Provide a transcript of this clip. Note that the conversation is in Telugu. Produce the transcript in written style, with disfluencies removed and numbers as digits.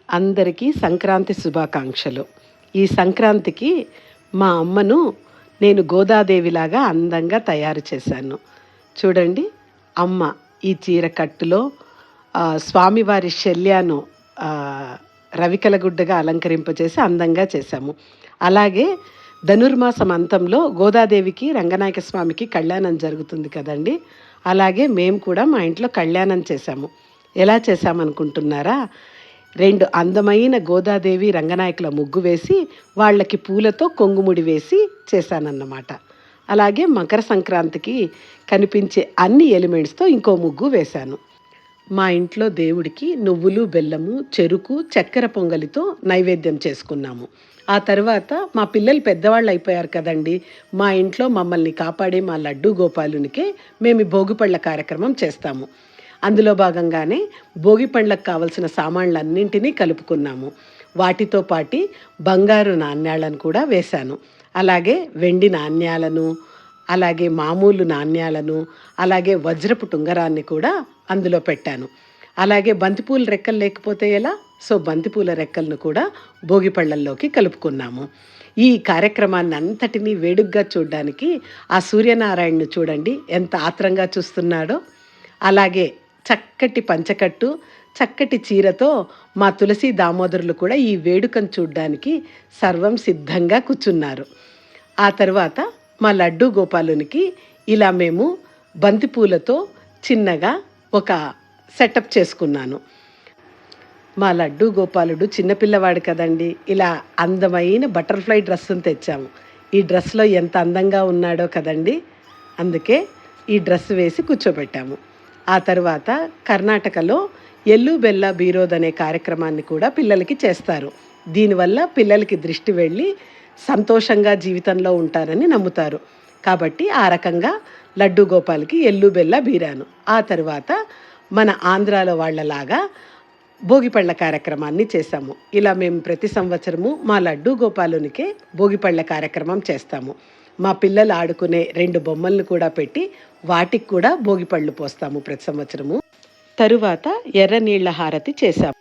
అందరికీ సంక్రాంతి శుభాకాంక్షలు. ఈ సంక్రాంతికి మా అమ్మను నేను గోదాదేవిలాగా అందంగా తయారు చేశాను. చూడండి, అమ్మ ఈ చీర కట్టులో స్వామివారి శల్యాను రవికలగుడ్డగా అలంకరింపచేసి అందంగా చేశాము. అలాగే ధనుర్మాసం అంతంలో గోదాదేవికి రంగనాయక స్వామికి కళ్యాణం జరుగుతుంది కదండి. అలాగే మేము కూడా మా ఇంట్లో కళ్యాణం చేశాము. ఎలా చేశామనుకుంటున్నారా? 2 అందమైన గోదాదేవి రంగనాయకుల ముగ్గు వేసి వాళ్ళకి పూలతో కొంగుముడి వేసి చేశానన్నమాట. అలాగే మకర సంక్రాంతికి కనిపించే అన్ని ఎలిమెంట్స్తో ఇంకో ముగ్గు వేశాను. మా ఇంట్లో దేవుడికి నువ్వులు, బెల్లము, చెరుకు, చక్కెర పొంగలితో నైవేద్యం చేసుకున్నాము. ఆ తర్వాత మా పిల్లలు పెద్దవాళ్ళు అయిపోయారు కదండి. మా ఇంట్లో మమ్మల్ని కాపాడే మా లడ్డూ గోపాలునికే మేము భోగిపళ్ళ కార్యక్రమం చేస్తాము. అందులో భాగంగానే భోగి పండ్లకు కావలసిన సామాన్లన్నింటినీ కలుపుకున్నాము. వాటితో పాటు బంగారు నాణ్యాలను కూడా వేశాను. అలాగే వెండి నాణ్యాలను, అలాగే మామూలు నాణ్యాలను, అలాగే వజ్రపు టుంగరాన్ని కూడా అందులో పెట్టాను. అలాగే బంతిపూల రెక్కలు లేకపోతే ఎలా? సో బంతిపూల రెక్కలను కూడా భోగి పళ్ళల్లోకి కలుపుకున్నాము. ఈ కార్యక్రమాన్ని అంతటినీ వేడుగ్గా చూడడానికి ఆ సూర్యనారాయణను చూడండి ఎంత ఆత్రంగా చూస్తున్నాడో. అలాగే చక్కటి పంచకట్టు, చక్కటి చీరతో మా తులసి దామోదరులు కూడా ఈ వేడుకను చూడ్డానికి సర్వం సిద్ధంగా కూర్చున్నారు. ఆ తర్వాత మా లడ్డూ గోపాలునికి ఇలా మేము బంతిపూలతో చిన్నగా ఒక సెటప్ చేసుకున్నాను. మా లడ్డూ గోపాలుడు చిన్నపిల్లవాడు కదండి. ఇలా అందమైన బటర్ఫ్లై డ్రెస్సును తెచ్చాము. ఈ డ్రెస్లో ఎంత అందంగా ఉన్నాడో కదండి. అందుకే ఈ డ్రెస్ వేసి కూర్చోబెట్టాము. ఆ తర్వాత కర్ణాటకలో ఎల్లు బెల్ల బీరోద్ అనే కార్యక్రమాన్ని కూడా పిల్లలకి చేస్తారు. దీనివల్ల పిల్లలకి దృష్టి వెళ్ళి సంతోషంగా జీవితంలో ఉంటారని నమ్ముతారు. కాబట్టి ఆ రకంగా లడ్డూ గోపాల్కి ఎల్లు బెల్ల బీరాను. ఆ తర్వాత మన ఆంధ్రాలో వాళ్ళలాగా భోగిపళ్ళ కార్యక్రమాన్ని చేశాము. ఇలా మేము ప్రతి సంవత్సరము మా లడ్డూ గోపాలునికే భోగిపళ్ళ కార్యక్రమం చేస్తాము. మా పిల్లలు ఆడుకునే 2 బొమ్మలను కూడా పెట్టి వాటికి కూడా భోగిపళ్ళు పోస్తాము ప్రతి సంవత్సరము. తరువాత ఎర్ర నీళ్ల హారతి చేశాము.